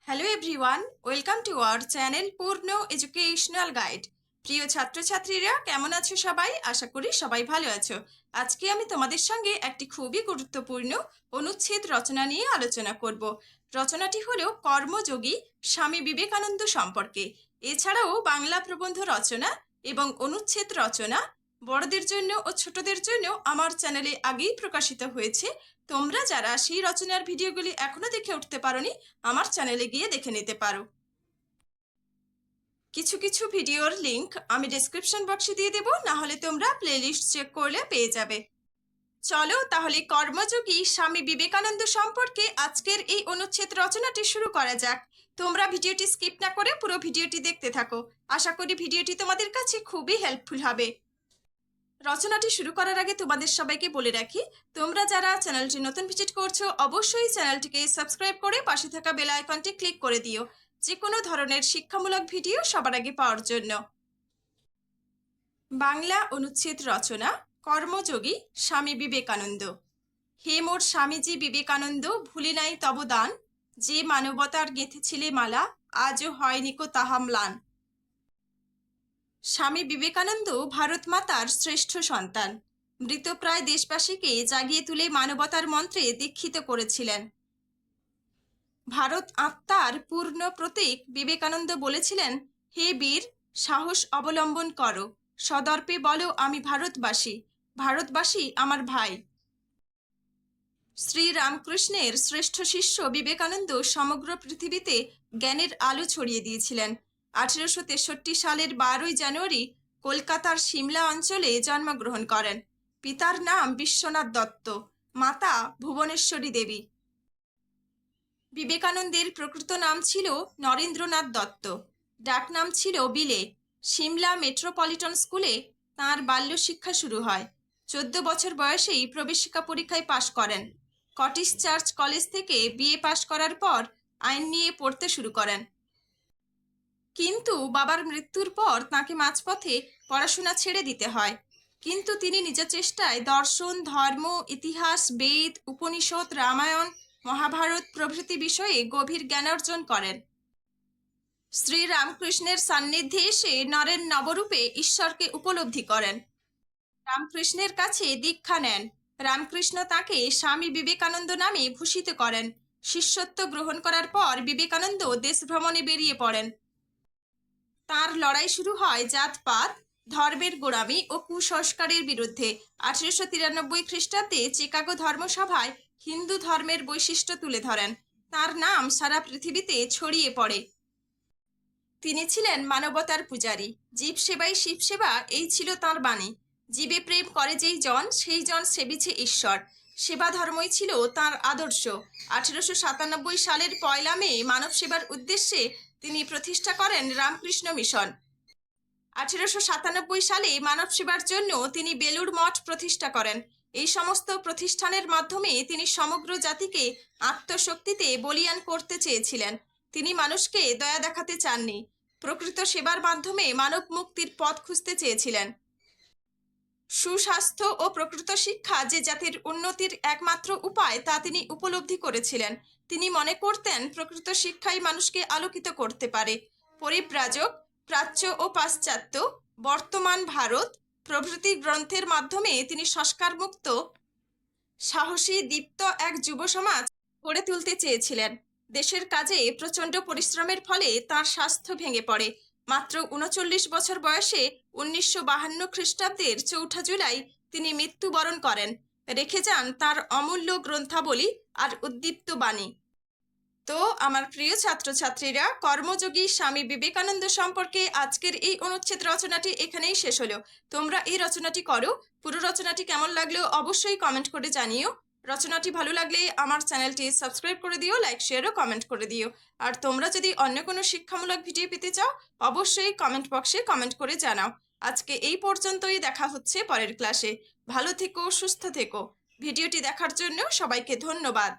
Hello everyone, welcome to our channel পূর্ণ educational guide. প্রিয় ছাত্রছাত্রীরা, কেমন আছো সবাই? আশা করি সবাই ভালো আছো। আজকে আমি তোমাদের সঙ্গে একটি খুবই গুরুত্বপূর্ণ অনুচ্ছেদ রচনা নিয়ে আলোচনা করব। রচনাটি হলো কর্মযোগী স্বামী বিবেকানন্দ সম্পর্কে। এছাড়াও বাংলা প্রবন্ধ রচনা এবং অনুচ্ছেদ রচনা বড়দের জন্য ও ছোটদের জন্য আমার চ্যানেলে আগেই প্রকাশিত হয়েছে। তোমরা যারা সেই রচনার ভিডিওগুলি এখনো দেখে উঠতে পারোনি, আমার চ্যানেলে গিয়ে দেখে নিতে পারো। কিছু কিছু ভিডিওর লিংক আমি ডেসক্রিপশন বক্সে দিয়ে দেবো, না হলে তোমরা প্লেলিস্ট চেক করলে পেয়ে যাবে। চলো তাহলে কর্মযোগী স্বামী বিবেকানন্দ সম্পর্কে আজকের এই অনুচ্ছেদ রচনাটি শুরু করা যাক। তোমরা ভিডিওটি স্কিপ না করে পুরো ভিডিওটি দেখতে থাকো। আশা করি ভিডিওটি তোমাদের কাছে খুবই হেল্পফুল হবে। রচনাটি শুরু করার আগে তোমাদের সবাইকে বলে রাখি, তোমরা যারা চ্যানেলটি নতুন ভিজিট করছো অবশ্যই চ্যানেলটিকে সাবস্ক্রাইব করে পাশে থাকা বেল আইকনটি ক্লিক করে দিও, যে কোনো ধরনের শিক্ষামূলক ভিডিও সবার আগে পাওয়ার জন্য। বাংলা অনুচ্ছেদ রচনা কর্মযোগী স্বামী বিবেকানন্দ। হে মোর স্বামীজি বিবেকানন্দ, ভুলি নাই তব দান, যে মানবতার গেঁথেছিলে মালা, আজও হয়নিকো তাহা ম্লান। স্বামী বিবেকানন্দ ভারত মাতার শ্রেষ্ঠ সন্তান। মৃতপ্রায় দেশবাসীকে জাগিয়ে তুলে মানবতার মন্ত্রে দীক্ষিত করেছিলেন। ভারত আত্মার পূর্ণ প্রতীক বিবেকানন্দ বলেছিলেন, হে বীর, সাহস অবলম্বন করো, সদর্পে বলো আমি ভারতবাসী, ভারতবাসী আমার ভাই। শ্রী রামকৃষ্ণের শ্রেষ্ঠ শিষ্য বিবেকানন্দ সমগ্র পৃথিবীতে জ্ঞানের আলো ছড়িয়ে দিয়েছিলেন। 1863 সালের 12ই জানুয়ারি কলকাতার সিমলা অঞ্চলে জন্মগ্রহণ করেন। পিতার নাম বিশ্বনাথ দত্ত, মাতা ভুবনেশ্বরী দেবী। বিবেকানন্দের প্রকৃত নাম ছিল নরেন্দ্রনাথ দত্ত, ডাকনাম ছিল বিলে। সিমলা মেট্রোপলিটন স্কুলে তাঁর বাল্য শিক্ষা শুরু হয়। 14 বছর বয়সেই প্রবেশিকা পরীক্ষায় পাশ করেন। কটিশ চার্চ কলেজ থেকে বিএ পাশ করার পর আইন নিয়ে পড়তে শুরু করেন। কিন্তু বাবার মৃত্যুর পর তাঁকে মাঝপথে পড়াশোনা ছেড়ে দিতে হয়। কিন্তু তিনি নিজ চেষ্টায় দর্শন, ধর্ম, ইতিহাস, বেদ, উপনিষদ, রামায়ণ, মহাভারত প্রভৃতি বিষয়ে গভীর জ্ঞান অর্জন করেন। শ্রী রামকৃষ্ণের সান্নিধ্যে এসে নরেন নবরূপে ঈশ্বরকে উপলব্ধি করেন। রামকৃষ্ণের কাছে দীক্ষা নেন। রামকৃষ্ণ তাকে স্বামী বিবেকানন্দ নামে ভূষিত করেন। শিষ্যত্ব গ্রহণ করার পর বিবেকানন্দ দেশ ভ্রমণে বেরিয়ে পড়েন। তার লড়াই শুরু হয় জাতপাত, ধর্মের গোড়ামি ও কুসংস্কারের বিরুদ্ধে। 1893 খ্রিস্টাব্দে চিকাগো ধর্মসভায় হিন্দু ধর্মের বৈশিষ্ট্য তুলে ধরেন। তার নাম সারা পৃথিবীতে ছড়িয়ে পড়ে। তিনি ছিলেন মানবতার পূজারী। জীব সেবাই শিব সেবা, এই ছিল তাঁর বাণী। জীবে প্রেম করে যেই জন, সেই জন সেবিছে ঈশ্বর। সেবা ধর্মই ছিল তাঁর আদর্শ। 1897 সালের 1 মে মানব সেবার উদ্দেশ্যে তিনি প্রতিষ্ঠা করেন রামকৃষ্ণ মিশন। 1897 সালে মানব সেবার জন্য তিনি বেলুড় মঠ প্রতিষ্ঠা করেন। এই সমস্ত প্রতিষ্ঠানের মাধ্যমে তিনি সমগ্র জাতিকে আত্মশক্তিতে বলীয়ান করতে চেয়েছিলেন। তিনি মানুষকে দয়া দেখাতে চাননি, প্রকৃত সেবার মাধ্যমে মানব মুক্তির পথ খুঁজতে চেয়েছিলেন। সুস্বাস্থ্য ও প্রকৃত শিক্ষা যে জাতির উন্নতির একমাত্র উপায়, তা তিনি উপলব্ধি করেছিলেন। তিনি মনে করতেন প্রকৃত শিক্ষাই মানুষকে আলোকিত করতে পারে। পরিব্রাজক, প্রাচ্য ও পাশ্চাত্য, বর্তমান ভারত প্রভৃতি গ্রন্থের মাধ্যমে তিনি সংস্কারমুক্ত, সাহসী, দীপ্ত এক যুব সমাজ গড়ে তুলতে চেয়েছিলেন। দেশের কাজে প্রচণ্ড পরিশ্রমের ফলে তার স্বাস্থ্য ভেঙে পড়ে। মাত্র 39 বছর বয়সে 1952 খ্রিস্টাব্দের 4 জুলাই তিনি মৃত্যুবরণ করেন। রেখে যান তার অমূল্য গ্রন্থাবলী আর উদ্দীপ্ত বাণী। তো আমার প্রিয় ছাত্রছাত্রীরা, কর্মযোগী স্বামী বিবেকানন্দ সম্পর্কে আজকের এই অনুচ্ছেদ রচনাটি এখানেই শেষ হলো। তোমরা এই রচনাটি করো। পুরো রচনাটি কেমন লাগলো অবশ্যই কমেন্ট করে জানিও। রচনাটি ভালো লাগলে আমার চ্যানেলটি সাবস্ক্রাইব করে দিও, লাইক, শেয়ার ও কমেন্ট করে দিও। আর তোমরা যদি অন্য কোনো শিক্ষামূলক ভিডিও পেতে চাও অবশ্যই কমেন্ট বক্সে কমেন্ট করে জানাও। আজকে এই পর্যন্তই, দেখা হচ্ছে পরের ক্লাসে। ভালো থেকো, সুস্থ থেকো। ভিডিওটি দেখার জন্য সবাইকে ধন্যবাদ।